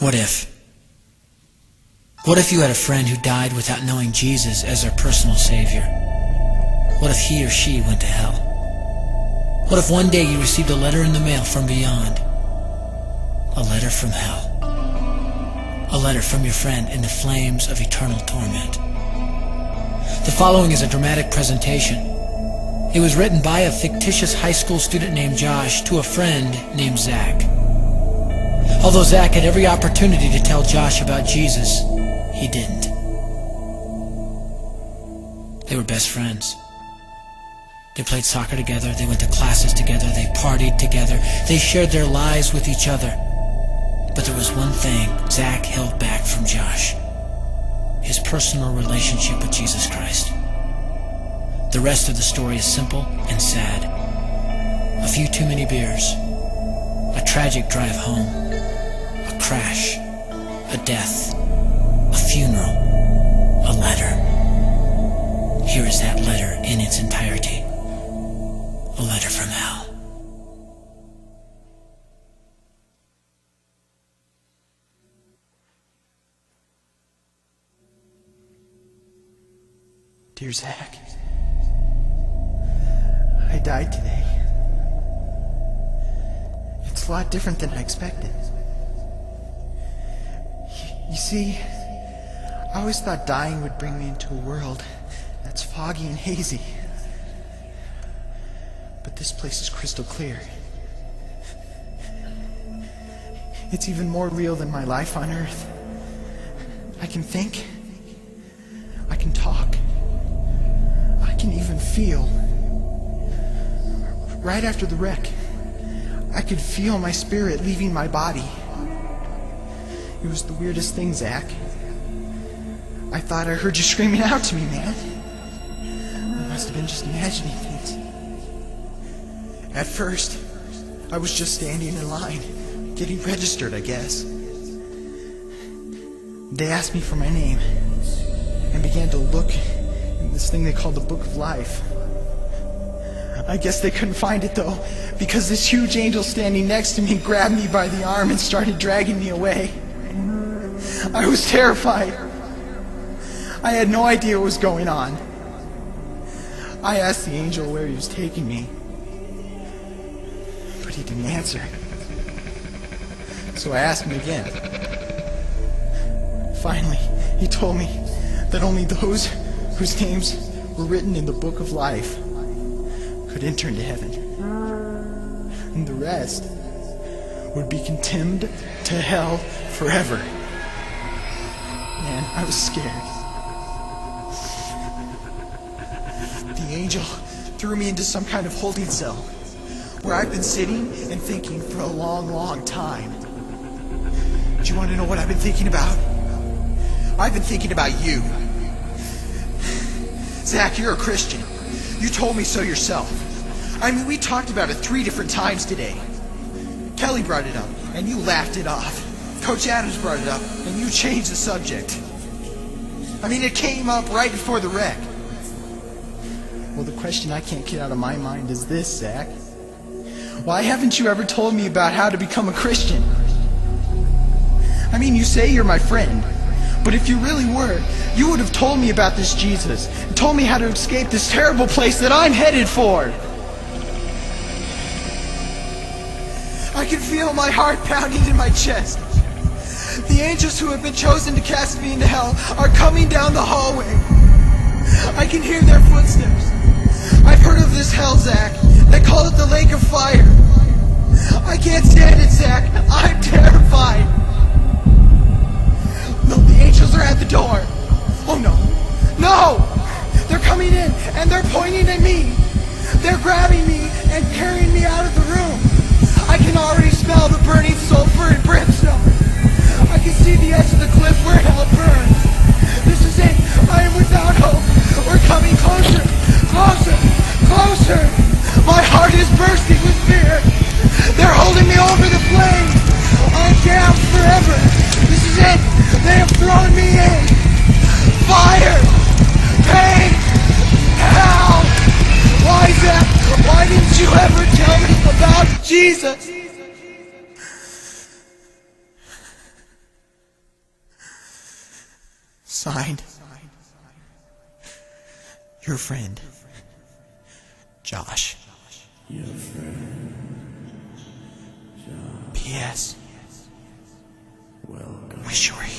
What if? What if you had a friend who died without knowing Jesus as their personal Savior? What if he or she went to hell? What if one day you received a letter in the mail from beyond? A letter from hell. A letter from your friend in the flames of eternal torment. The following is a dramatic presentation. It was written by a fictitious high school student named Josh to a friend named Zach. Although Zach had every opportunity to tell Josh about Jesus, he didn't. They were best friends. They played soccer together, they went to classes together, they partied together, they shared their lives with each other. But there was one thing Zach held back from Josh: his personal relationship with Jesus Christ. The rest of the story is simple and sad. A few too many beers, a tragic drive home, a crash, a death, a funeral, a letter. Here is that letter in its entirety. A letter from hell. Dear Zach, I died today. It's a lot different than I expected. You see, I always thought dying would bring me into a world that's foggy and hazy. But this place is crystal clear. It's even more real than my life on Earth. I can think. I can talk. I can even feel. Right after the wreck, I could feel my spirit leaving my body. It was the weirdest thing, Zach. I thought I heard you screaming out to me, man. I must have been just imagining things. At first, I was just standing in line, getting registered, I guess. They asked me for my name and began to look in this thing they called the Book of Life. I guess they couldn't find it, though, because this huge angel standing next to me grabbed me by the arm and started dragging me away. I was terrified. I had no idea what was going on. I asked the angel where he was taking me, but he didn't answer. So I asked him again. Finally, he told me that only those whose names were written in the Book of Life could enter into heaven. And the rest would be condemned to hell forever. Man, I was scared. The angel threw me into some kind of holding cell where I've been sitting and thinking for a long, long time. Do you want to know what I've been thinking about? I've been thinking about you. Zach, you're a Christian. You told me so yourself. I mean, we talked about it 3 different times today. Kelly brought it up, and you laughed it off. Coach Adams brought it up, and you changed the subject. I mean, it came up right before the wreck. Well, the question I can't get out of my mind is this, Zach. Why haven't you ever told me about how to become a Christian? I mean, you say you're my friend, but if you really were, you would have told me about this Jesus and told me how to escape this terrible place that I'm headed for. I can feel my heart pounding in my chest. The angels who have been chosen to cast me into hell are coming down the hallway. I can hear their footsteps. I've heard of this hell, Zach. They call it the lake of fire. I can't stand it, Zach. I'm terrified. No, the angels are at the door. Oh no. No! They're coming in and they're pointing at me. They're grabbing me and carrying me out of the room. I can already smell the burning sulfur and brimstone. I can see the edge of the cliff where hell burns. This is it. I am without hope. We're coming closer. Closer. Closer. My heart is bursting with fear. They're holding me over the flames. I'm damned forever. This is it. They have thrown me in. Fire. Pain. Hell. Why, Zach? Why didn't you ever tell me about Jesus? Signed, your friend, Josh. Your friend, Josh. P.S. Welcome. Wish you were here.